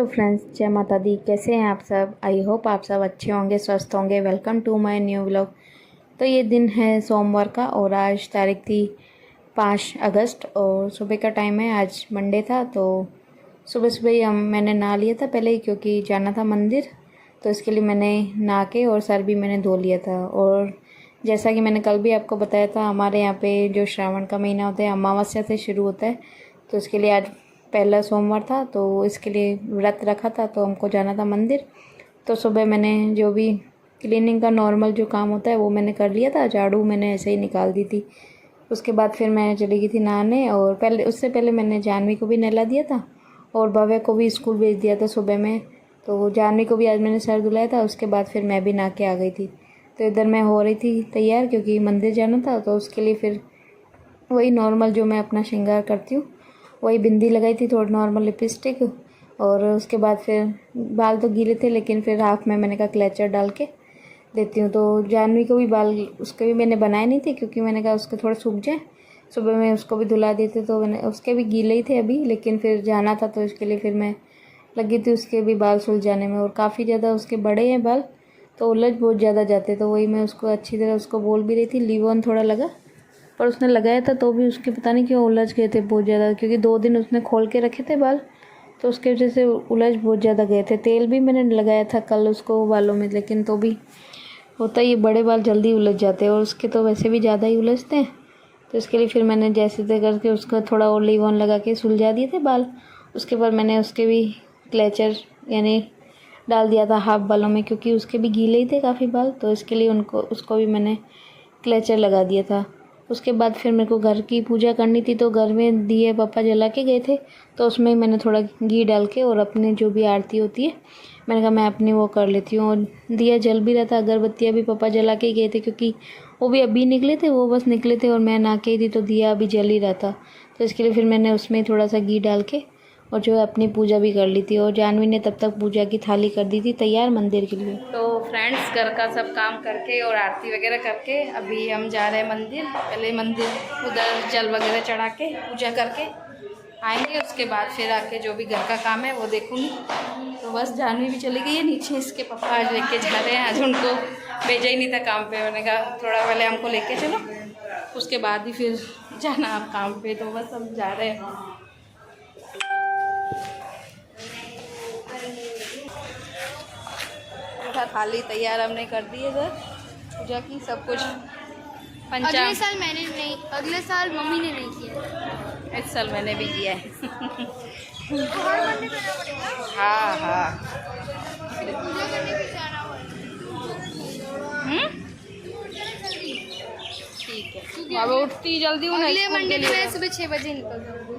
Hello friends, जय माता दी। कैसे हैं आप सब? आई होप आप सब अच्छे होंगे, स्वस्थ होंगे। Welcome to my new vlog. तो ये दिन है सोमवार का और आज तारीख थी 5 अगस्त और सुबह का टाइम है। आज मंडे था तो सुबह सुबह ही मैंने नहा लिया था पहले ही, क्योंकि जाना था मंदिर। तो इसके लिए मैंने नहा के और सर भी मैंने धो लिया था। और जैसा कि मैंने कल भी आपको बताया था, हमारे यहाँ पे जो श्रावण का महीना होता है अमावस्या से शुरू होता है। तो इसके लिए आज पहला सोमवार था तो इसके लिए व्रत रखा था, तो हमको जाना था मंदिर। तो सुबह मैंने जो भी क्लीनिंग का नॉर्मल जो काम होता है वो मैंने कर लिया था। झाड़ू मैंने ऐसे ही निकाल दी थी। उसके बाद फिर मैं चली गई थी नहाने, और उससे पहले मैंने जानवी को भी नहला दिया था और भव्य को भी स्कूल भेज दिया था सुबह में। तो जानवी को भी आज मैंने सर धुलाया था। उसके बाद फिर मैं भी नहा के आ गई थी। तो इधर मैं हो रही थी तैयार, क्योंकि मंदिर जाना था। तो उसके लिए फिर वही नॉर्मल जो मैं अपना श्रृंगार करती हूँ, वही बिंदी लगाई थी, थोड़ी नॉर्मल लिपस्टिक। और उसके बाद फिर बाल तो गीले थे, लेकिन फिर हाफ में मैंने कहा क्लेचर डाल के देती हूँ। तो जानवी को भी बाल उसके भी मैंने बनाए नहीं थे, क्योंकि मैंने कहा उसके थोड़े सूख जाए। सुबह में उसको भी धुला देते तो मैंने उसके भी गीले ही थे अभी, लेकिन फिर जाना था तो इसके लिए फिर मैं लगी थी उसके भी बाल सुलझाने में। और काफ़ी ज़्यादा उसके बड़े हैं बाल, तो उलझ बहुत ज़्यादा जाते। तो वही मैं उसको अच्छी तरह उसको बोल भी रही थी। लीवन थोड़ा लगा, पर उसने लगाया था तो भी उसके पता नहीं क्यों उलझ गए थे बहुत ज़्यादा, क्योंकि 2 दिन उसने खोल के रखे थे बाल। तो उसके वजह से उलझ बहुत ज़्यादा गए थे। तेल भी मैंने लगाया था कल उसको बालों में, लेकिन तो भी होता ही, बड़े बाल जल्दी उलझ जाते हैं और उसके तो वैसे भी ज़्यादा ही उलझते हैं। तो इसके लिए फिर मैंने जैसे तैसे करके उसको थोड़ा और लीव ऑन लगा के सुलझा दिए थे बाल। उसके बाद मैंने उसके भी क्लेचर यानी डाल दिया था हाफ बालों में, क्योंकि उसके भी गीले ही थे काफ़ी बाल। तो इसके लिए उसको भी मैंने क्लेचर लगा दिया था। उसके बाद फिर मेरे को घर की पूजा करनी थी, तो घर में दिए पापा जला के गए थे। तो उसमें मैंने थोड़ा घी डाल के और अपनी जो भी आरती होती है, मैंने कहा मैं अपनी वो कर लेती हूँ। और दिया जल भी रहा था, अगरबत्तियाँ भी पापा जला के ही गए थे, क्योंकि वो भी अभी निकले थे, वो बस निकले थे और मैं नहा के ही थी, तो दिया अभी जल ही रहा था। तो इसके लिए फिर मैंने उसमें थोड़ा सा घी डाल के और जो है अपनी पूजा भी कर ली थी। और जानवी ने तब तक पूजा की थाली कर दी थी तैयार मंदिर के लिए। तो फ्रेंड्स, घर का सब काम करके और आरती वगैरह करके अभी हम जा रहे हैं मंदिर। पहले मंदिर उधर जल वगैरह चढ़ा के पूजा करके आएंगे। उसके बाद फिर आके जो भी घर का काम है वो देखूँगी। तो बस जानवी भी चली गई है नीचे, इसके पापा आज लेके जा रहे हैं। आज उनको भेजा ही नहीं था काम पे, मैंने कहा थोड़ा पहले हमको लेके चलो, उसके बाद ही फिर जाना आप काम पे। तो बस हम जा रहे हैं। थाली तैयार हमने कर दी है इधर, पूजा की सब कुछ। अगले साल मैंने नहीं, अगले साल मम्मी ने नहीं किया, इस साल मैंने भी किया है। तो हर मंडे करना पड़ेगा। हाँ हाँ। पूजा करने भी जाना होगा। ठीक है, अब उठती जल्दी हूँ ना, अगले स्कूल मंडे के लिए। मैं सुबह 6 बजे निकल जाऊँगी।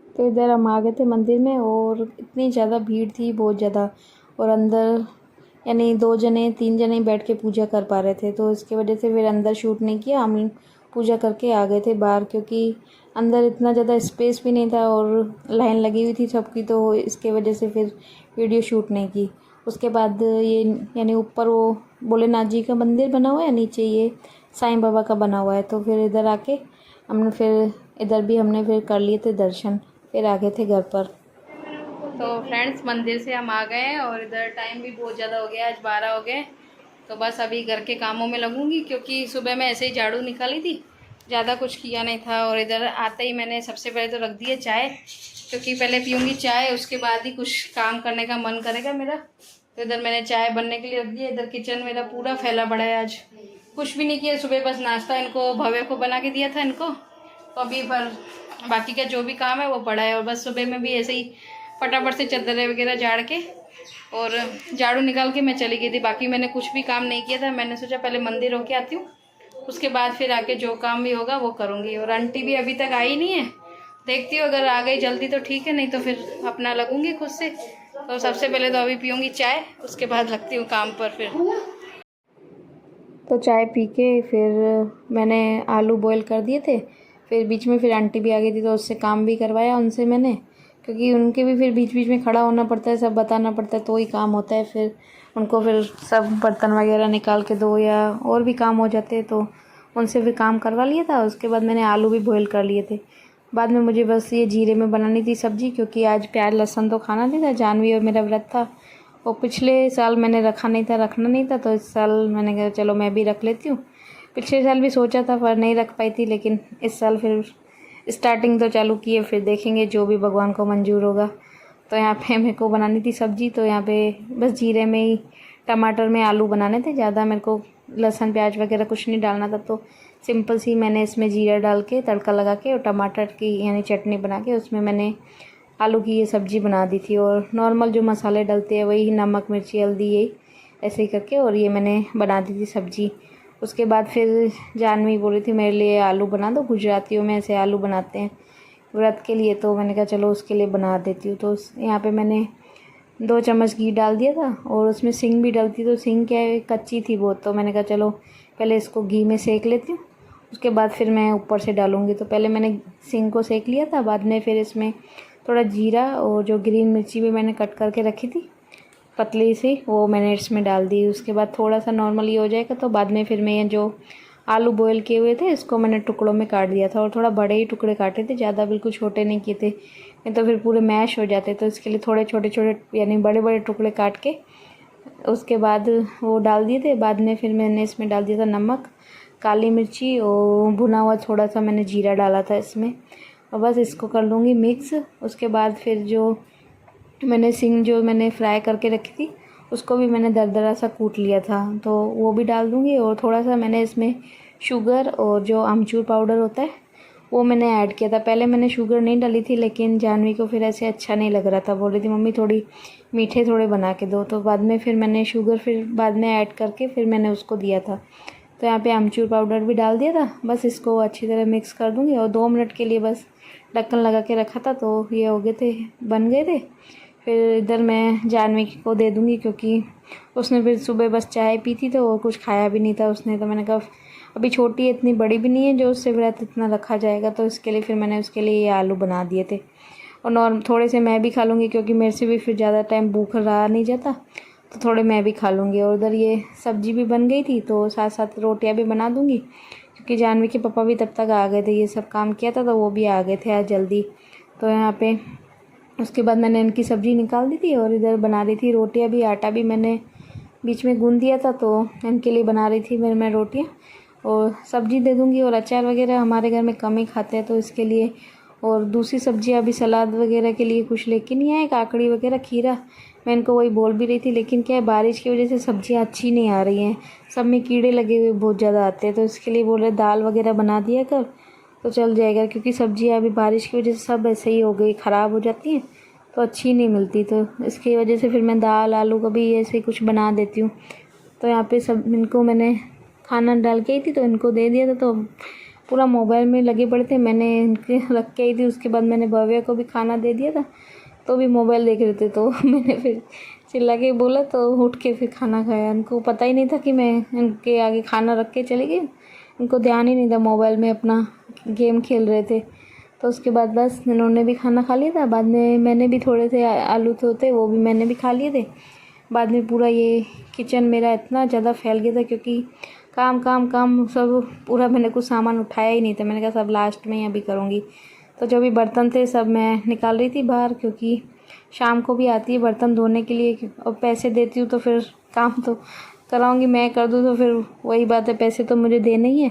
तो इधर हम आ गए थे मंदिर में और इतनी ज़्यादा भीड़ थी, बहुत ज़्यादा। और अंदर यानी 2 जने 3 जने बैठ के पूजा कर पा रहे थे, तो इसकी वजह से फिर अंदर शूट नहीं किया। हम पूजा करके आ गए थे बाहर, क्योंकि अंदर इतना ज़्यादा स्पेस भी नहीं था और लाइन लगी हुई थी सबकी, तो इसके वजह से फिर वीडियो शूट नहीं की। उसके बाद ये यानी ऊपर वो भोलेनाथ जी का मंदिर बना हुआ है, नीचे ये साईं बाबा का बना हुआ है। तो फिर इधर आके हमने फिर इधर भी हमने फिर कर लिए थे दर्शन, फिर आ गए थे घर पर। तो फ्रेंड्स, मंदिर से हम आ गए हैं और इधर टाइम भी बहुत ज़्यादा हो गया, आज 12 हो गए। तो बस अभी घर के कामों में लगूंगी, क्योंकि सुबह मैं ऐसे ही झाड़ू निकाली थी, ज़्यादा कुछ किया नहीं था। और इधर आते ही मैंने सबसे पहले तो रख दिया चाय, क्योंकि पहले पीऊँगी चाय, उसके बाद ही कुछ काम करने का मन करेगा मेरा। तो इधर मैंने चाय बनने के लिए रख दिया। इधर किचन मेरा पूरा फैला पड़ा है, आज कुछ भी नहीं किया। सुबह बस नाश्ता इनको भव्य को बना के दिया था इनको, तो अभी पर बाकी का जो भी काम है वो पड़ा है। और बस सुबह में भी ऐसे ही फटाफट से चादरें वगैरह झाड़ के और झाड़ू निकाल के मैं चली गई थी। बाकी मैंने कुछ भी काम नहीं किया था। मैंने सोचा पहले मंदिर होके आती हूँ, उसके बाद फिर आके जो काम भी होगा वो करूँगी। और आंटी भी अभी तक आई नहीं है, देखती हूँ अगर आ गई जल्दी तो ठीक है, नहीं तो फिर अपना लगूंगी खुद से। तो सबसे पहले तो अभी पीऊँगी चाय, उसके बाद लगती हूँ काम पर। फिर तो चाय पी के फिर मैंने आलू बॉईल कर दिए थे। फिर बीच में फिर आंटी भी आ गई थी, तो उससे काम भी करवाया उनसे मैंने, क्योंकि उनके भी फिर बीच बीच में खड़ा होना पड़ता है, सब बताना पड़ता है, तो ही काम होता है। फिर उनको फिर सब बर्तन वगैरह निकाल के दो या और भी काम हो जाते हैं, तो उनसे फिर काम करवा लिया था। उसके बाद मैंने आलू भी बॉईल कर लिए थे। बाद में मुझे बस ये जीरे में बनानी थी सब्ज़ी, क्योंकि आज प्याज लहसुन तो खाना नहीं था, जानवी और मेरा व्रत था। वो पिछले साल मैंने रखना नहीं था, तो इस साल मैंने कहा चलो मैं भी रख लेती हूँ। पिछले साल भी सोचा था पर नहीं रख पाई थी, लेकिन इस साल फिर स्टार्टिंग तो चालू की है, फिर देखेंगे जो भी भगवान को मंजूर होगा। तो यहाँ पे मेरे को बनानी थी सब्ज़ी, तो यहाँ पे बस जीरे में ही टमाटर में आलू बनाने थे। ज़्यादा मेरे को लहसुन प्याज वगैरह कुछ नहीं डालना था, तो सिंपल सी मैंने इसमें जीरा डाल के तड़का लगा के और टमाटर की यानी चटनी बना के उसमें मैंने आलू की ये सब्ज़ी बना दी थी। और नॉर्मल जो मसाले डलते हैं वही नमक मिर्ची हल्दी यही ऐसे ही करके, और ये मैंने बना दी थी सब्ज़ी। उसके बाद फिर जानवी बोली थी मेरे लिए आलू बना दो, गुजरातियों में ऐसे आलू बनाते हैं व्रत के लिए, तो मैंने कहा चलो उसके लिए बना देती हूँ। तो यहाँ पे मैंने 2 चम्मच घी डाल दिया था, और उसमें सिंग भी डलती, तो सिंग क्या है कच्ची थी बहुत, तो मैंने कहा चलो पहले इसको घी में सेक लेती हूँ, उसके बाद फिर मैं ऊपर से डालूँगी। तो पहले मैंने सिंग को सेक लिया था, बाद में फिर इसमें थोड़ा जीरा और जो ग्रीन मिर्ची भी मैंने कट करके रखी थी पतली सी, वो मैंने इसमें डाल दी। उसके बाद थोड़ा सा नॉर्मली हो जाएगा, तो बाद में फिर मैं ये जो आलू बॉयल किए हुए थे इसको मैंने टुकड़ों में काट दिया था, और थोड़ा बड़े ही टुकड़े काटे थे, ज़्यादा बिल्कुल छोटे नहीं किए थे, नहीं तो फिर पूरे मैश हो जाते। तो इसके लिए थोड़े छोटे छोटे यानी बड़े बड़े टुकड़े काट के उसके बाद वो डाल दिए थे। बाद में फिर मैंने इसमें डाल दिया था नमक, काली मिर्ची और भुना हुआ थोड़ा सा मैंने जीरा डाला था इसमें, और बस इसको कर लूँगी मिक्स। उसके बाद फिर जो मैंने सिंग जो मैंने फ्राई करके रखी थी उसको भी मैंने दरदरा सा कूट लिया था, तो वो भी डाल दूँगी। और थोड़ा सा मैंने इसमें शुगर और जो आमचूर पाउडर होता है वो मैंने ऐड किया था। पहले मैंने शुगर नहीं डाली थी, लेकिन जानवी को फिर ऐसे अच्छा नहीं लग रहा था, बोल रही थी मम्मी थोड़ी मीठे थोड़े बना के दो, तो बाद में फिर मैंने शुगर फिर बाद में ऐड करके फिर मैंने उसको दिया था। तो यहाँ पे आमचूर पाउडर भी डाल दिया था। बस इसको अच्छी तरह मिक्स कर दूँगी, और 2 मिनट के लिए बस ढक्कन लगा के रखा था, तो ये हो गए थे, बन गए थे। फिर इधर मैं जानवी को दे दूँगी, क्योंकि उसने फिर सुबह बस चाय पी थी, तो और कुछ खाया भी नहीं था उसने। तो मैंने कहा अभी छोटी है, इतनी बड़ी भी नहीं है जो उससे व्रत इतना रखा जाएगा, तो इसके लिए फिर मैंने उसके लिए ये आलू बना दिए थे। और थोड़े से मैं भी खा लूँगी, क्योंकि मेरे से भी फिर ज़्यादा टाइम भूख रहा नहीं जाता, तो थोड़े मैं भी खा लूँगी। और उधर ये सब्ज़ी भी बन गई थी, तो साथ साथ रोटियाँ भी बना दूँगी, क्योंकि जानवी के पापा भी तब तक आ गए थे, ये सब काम किया था तो वो भी आ गए थे आज जल्दी। तो यहाँ पे उसके बाद मैंने इनकी सब्ज़ी निकाल दी थी, और इधर बना रही थी रोटियाँ भी। आटा भी मैंने बीच में गूँध दिया था, तो इनके लिए बना रही थी मैं रोटियाँ, और सब्ज़ी दे दूँगी। और अचार वगैरह हमारे घर में कम ही खाते हैं, तो इसके लिए और दूसरी सब्ज़ियाँ अभी सलाद वगैरह के लिए कुछ लेके नहीं आए, काकड़ी वगैरह खीरा, मैं इनको वही बोल भी रही थी, लेकिन क्या है बारिश की वजह से सब्ज़ियाँ अच्छी नहीं आ रही हैं, सब में कीड़े लगे हुए बहुत ज़्यादा आते हैं। तो इसके लिए बोल रहे दाल वगैरह बना दिया कर तो चल जाएगा, क्योंकि सब्ज़ियाँ अभी बारिश की वजह से सब ऐसे ही हो गई, ख़राब हो जाती हैं, तो अच्छी नहीं मिलती। तो इसकी वजह से फिर मैं दाल आलू का भी ऐसे कुछ बना देती हूँ। तो यहाँ पे सब इनको मैंने खाना डाल के आई थी, तो इनको दे दिया था, तो पूरा मोबाइल में लगे पड़े थे, मैंने इनके रख के आई थी। उसके बाद मैंने भव्य को भी खाना दे दिया था, तो भी मोबाइल देख रहे थे, तो मैंने फिर चिल्ला के बोला, तो उठ के फिर खाना खाया। इनको पता ही नहीं था कि मैं इनके आगे खाना रख के चली गई, इनको ध्यान ही नहीं था, मोबाइल में अपना गेम खेल रहे थे। तो उसके बाद बस इन्होंने भी खाना खा लिया था। बाद में मैंने भी थोड़े से आलू होते वो भी मैंने भी खा लिए थे। बाद में पूरा ये किचन मेरा इतना ज़्यादा फैल गया था, क्योंकि काम काम काम सब पूरा, मैंने कुछ सामान उठाया ही नहीं था। मैंने कहा सब लास्ट में ही अभी करूँगी। तो जो भी बर्तन थे सब मैं निकाल रही थी बाहर, क्योंकि शाम को भी आती है बर्तन धोने के लिए, और पैसे देती हूँ तो फिर काम तो कराऊँगी, मैं कर दूँ तो फिर वही बात है, पैसे तो मुझे देने ही है।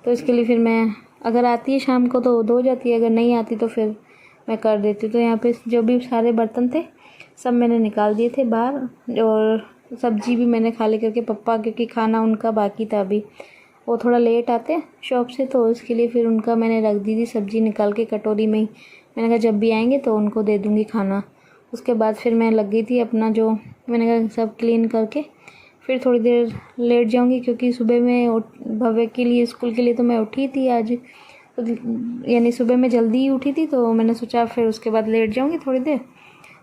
तो इसके लिए फिर मैं अगर आती है शाम को तो धो जाती है, अगर नहीं आती तो फिर मैं कर देती हूँ। तो यहाँ पे जो भी सारे बर्तन थे सब मैंने निकाल दिए थे बाहर, और सब्ज़ी भी मैंने खाली करके पप्पा, क्योंकि खाना उनका बाकी था अभी, वो थोड़ा लेट आते हैं शॉप से, तो इसके लिए फिर उनका मैंने रख दी थी सब्ज़ी निकाल के कटोरी में ही। मैंने कहा जब भी आएंगे तो उनको दे दूँगी खाना। उसके बाद फिर मैं लग गई थी अपना जो मैंने कहा सब क्लीन करके फिर थोड़ी देर लेट जाऊंगी, क्योंकि सुबह में भव्य के लिए स्कूल के लिए तो मैं उठी थी आज, तो यानी सुबह में जल्दी ही उठी थी, तो मैंने सोचा फिर उसके बाद लेट जाऊंगी थोड़ी देर।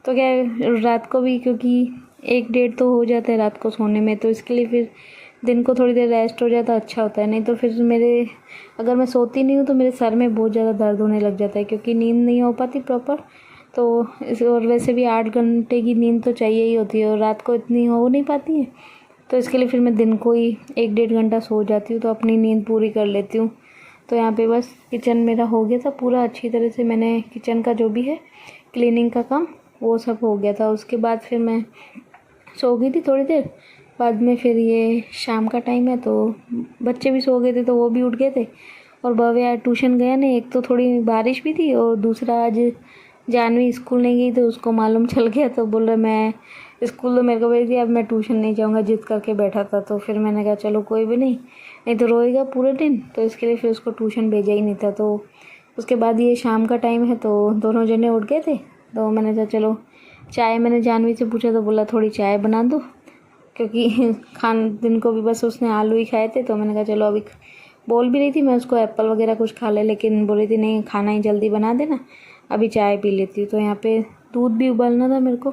तो क्या रात को भी, क्योंकि 1-1:30 तो हो जाता है रात को सोने में, तो इसके लिए फिर दिन को थोड़ी देर रेस्ट हो जाता अच्छा होता है। नहीं तो फिर मेरे अगर मैं सोती नहीं हूँ तो मेरे सर में बहुत ज़्यादा दर्द होने लग जाता है, क्योंकि नींद नहीं हो पाती प्रॉपर। तो और वैसे भी 8 घंटे की नींद तो चाहिए ही होती है, और रात को इतनी हो नहीं पाती है, तो इसके लिए फिर मैं दिन को ही 1-1.5 घंटा सो जाती हूँ, तो अपनी नींद पूरी कर लेती हूँ। तो यहाँ पे बस किचन मेरा हो गया था पूरा अच्छी तरह से। मैंने किचन का जो भी है क्लीनिंग का काम वो सब हो गया था। उसके बाद फिर मैं सो गई थी थोड़ी देर। बाद में फिर ये शाम का टाइम है तो बच्चे भी सो गए थे तो वो भी उठ गए थे। और भव्य आज ट्यूशन गया नहीं, एक तो थोड़ी बारिश भी थी और दूसरा आज जानवी स्कूल नहीं गई तो उसको मालूम चल गया तो बोल रहा मैं स्कूल तो मेरे को भेज दिया, अब मैं ट्यूशन नहीं जाऊँगा, जिद करके बैठा था। तो फिर मैंने कहा चलो कोई भी नहीं तो रोएगा पूरे दिन, तो इसके लिए फिर उसको ट्यूशन भेजा ही नहीं था। तो उसके बाद ये शाम का टाइम है तो दोनों जने उठ गए थे तो मैंने कहा चलो चाय, मैंने जानवी से पूछा तो बोला थोड़ी चाय बना दो, क्योंकि दिन को भी बस उसने आलू ही खाए थे। तो मैंने कहा चलो अभी बोल भी रही थी मैं उसको एप्पल वगैरह कुछ खा ले, लेकिन बोल रही थी नहीं खाना ही जल्दी बना देना, अभी चाय पी लेती हूँ। तो यहाँ पे दूध भी उबलना था मेरे को,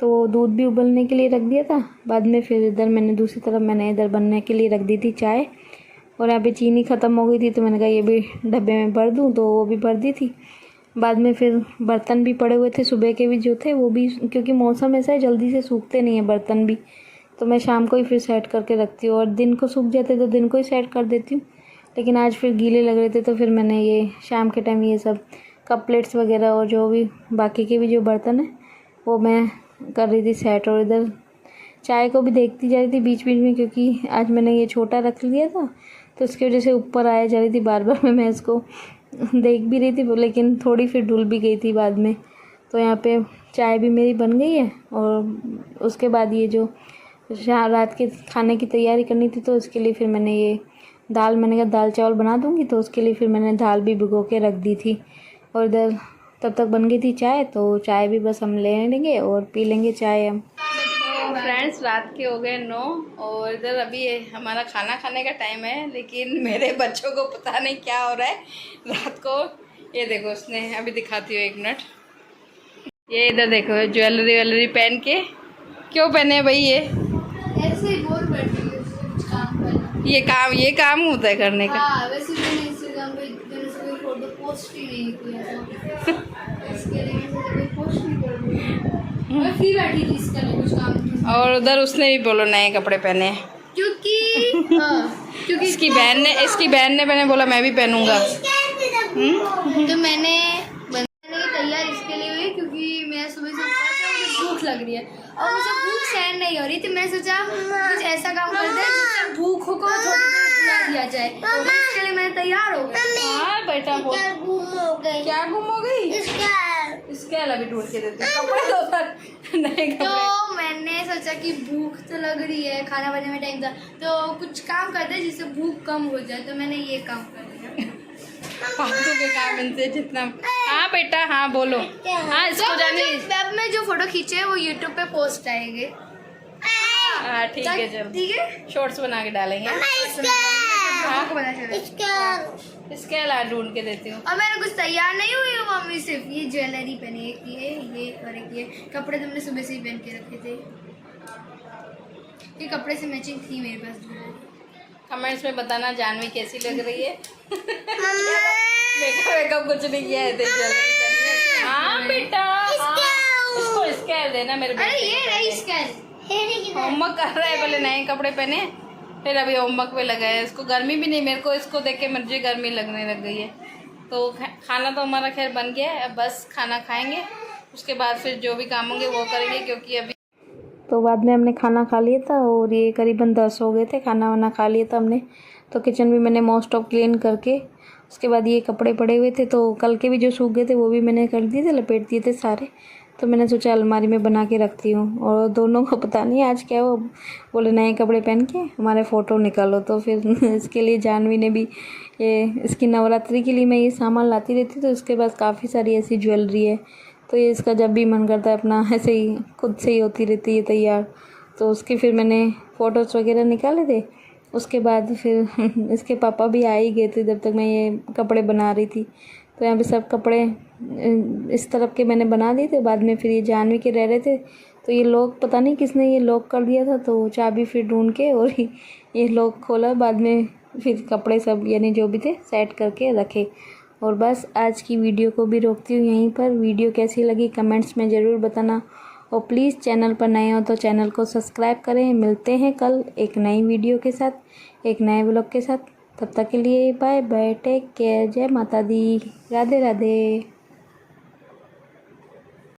तो दूध भी उबलने के लिए रख दिया था। बाद में फिर इधर मैंने दूसरी तरफ मैंने इधर बनने के लिए रख दी थी चाय। और यहाँ पे चीनी ख़त्म हो गई थी तो मैंने कहा ये भी डब्बे में भर दूँ, तो वो भी भर दी थी। बाद में फिर बर्तन भी पड़े हुए थे सुबह के भी जो थे वो भी, क्योंकि मौसम ऐसा है जल्दी से सूखते नहीं है बर्तन भी, तो मैं शाम को ही फिर सेट करके रखती हूँ। और दिन को सूख जाते तो दिन को ही सेट कर देती हूँ, लेकिन आज फिर गीले लग रहे थे तो फिर मैंने ये शाम के टाइम ये सब कप प्लेट्स वगैरह और जो भी बाकी के भी जो बर्तन है वो मैं कर रही थी सेट। और इधर चाय को भी देखती जा रही थी बीच बीच में, क्योंकि आज मैंने ये छोटा रख लिया था तो इसकी वजह से ऊपर आया जा रही थी बार बार। मैं इसको देख भी रही थी लेकिन थोड़ी फिर डुल भी गई थी बाद में। तो यहाँ पे चाय भी मेरी बन गई है और उसके बाद ये जो रात के खाने की तैयारी करनी थी तो इसके लिए फिर मैंने ये दाल, मैंने कहा दाल चावल बना दूँगी, तो उसके लिए फिर मैंने दाल भी भिगो के रख दी थी। और इधर तब तक बन गई थी चाय, तो चाय भी बस हम ले लेंगे और पी लेंगे चाय हम। तो फ्रेंड्स रात के हो गए 9 और इधर अभी हमारा खाना खाने का टाइम है, लेकिन मेरे बच्चों को पता नहीं क्या हो रहा है रात को। ये देखो उसने, अभी दिखाती हूँ 1 मिनट, ये इधर देखो ज्वेलरी पहन के। क्यों पहने भाई ये? ऐसे ही बोर बैठी है कुछ काम करना। ये काम होता है करने का। हाँ, वैसे मैंने इंस्टाग्राम पे मैंने से कोई फोटो पोस्ट ही नहीं किया तो इसके लिए मैं कोई पोस्ट नहीं कर रही। मैं फ्री बैठी थी इसके लिए कुछ काम। और उधर उसने भी बोलो नए कपड़े पहने, क्योंकि इसकी बहन ने मैंने बोला मैं भी पहनूंगा। तो मैंने तैयार इसके लिए हुई क्योंकि मैं सुबह से मुझे भूख लग रही है और मुझे भूख सहन नहीं हो रही थी। मैं सोचा कुछ ऐसा काम कर दे जिससे भूख को थोड़ी देर बुला दिया जाए, तो इसके लिए मैं तैयार हो गई। हाँ बेटा बोल, क्या गुम हो गई? इसके अभी ढूंढ के देती कपड़े नहीं। तो मैंने सोचा कि भूख तो लग रही है, खाना बनाने में टाइम था, तो कुछ काम कर दे जिससे भूख कम हो जाए, तो मैंने ये काम कर दिया। फालतू के काम इनसे जितना। हाँ बेटा हाँ बोलो। हाँ इसको जाने वेब में जो फोटो खींचे वो यूट्यूब पे पोस्ट आएंगे। हाँ ठीक है, चलो ठीक है, शॉर्ट्स बना के डालेंगे। इसके अलावा ढूंढ के देती हूँ। और मैंने कुछ तैयार नहीं हुई हूँ, मम्मी सिर्फ ये ज्वेलरी पहनी, एक ये और एक ये कपड़े तो मैंने सुबह से ही पहन के रखे थे। ये कपड़े से मैचिंग थी मेरे पास ज्वेलरी। कमेंट्स में बताना जानवी कैसी लग रही है। मेकअप कुछ नहीं किया है, ज्वेलरी। हाँ बेटा इसको स्केल देना मेरे। अरे ये रही स्केल। होमवर्क कर रहा है, पहले नए कपड़े पहने फिर अभी होमवर्क पे लगा है। इसको गर्मी भी नहीं, मेरे को इसको देख के मुझे गर्मी लगने लग गई है। तो खाना तो हमारा खैर बन गया है, अब बस खाना खाएंगे, उसके बाद फिर जो भी काम होंगे वो करेंगे, क्योंकि अभी तो बाद में हमने खाना खा लिया था और ये करीबन 10 हो गए थे। खाना वाना खा लिया था हमने, तो किचन भी मैंने मोस्ट ऑफ क्लीन करके, उसके बाद ये कपड़े पड़े हुए थे तो कल के भी जो सूख गए थे वो भी मैंने कर दिए थे, लपेट दिए थे सारे। तो मैंने सोचा अलमारी में बना के रखती हूँ। और दोनों को पता नहीं आज क्या वो बोले नए कपड़े पहन के हमारे फ़ोटो निकालो, तो फिर इसके लिए जानवी ने भी ये इसकी नवरात्रि के लिए मैं ये सामान लाती रहती, तो इसके पास काफ़ी सारी ऐसी ज्वेलरी है, तो ये इसका जब भी मन करता है अपना ऐसे ही खुद से ही होती रहती है तैयार। तो उसके फिर मैंने फ़ोटोज़ वगैरह निकाले थे। उसके बाद फिर इसके पापा भी आ ही गए थे जब तक मैं ये कपड़े बना रही थी। तो यहाँ पे सब कपड़े इस तरफ के मैंने बना दिए थे। बाद में फिर ये जानवी के रह रहे थे तो ये लॉक पता नहीं किसने ये लॉक कर दिया था, तो चाबी फिर ढूंढ के और ये लॉक खोला। बाद में फिर कपड़े सब यानी जो भी थे सेट करके रखे। और बस आज की वीडियो को भी रोकती हूँ यहीं पर। वीडियो कैसी लगी कमेंट्स में ज़रूर बताना, और प्लीज़ चैनल पर नए हो तो चैनल को सब्सक्राइब करें। मिलते हैं कल एक नई वीडियो के साथ, एक नए व्लॉग के साथ। तब तक के लिए बाय बाय, टेक केयर, जय माता दी, राधे राधे।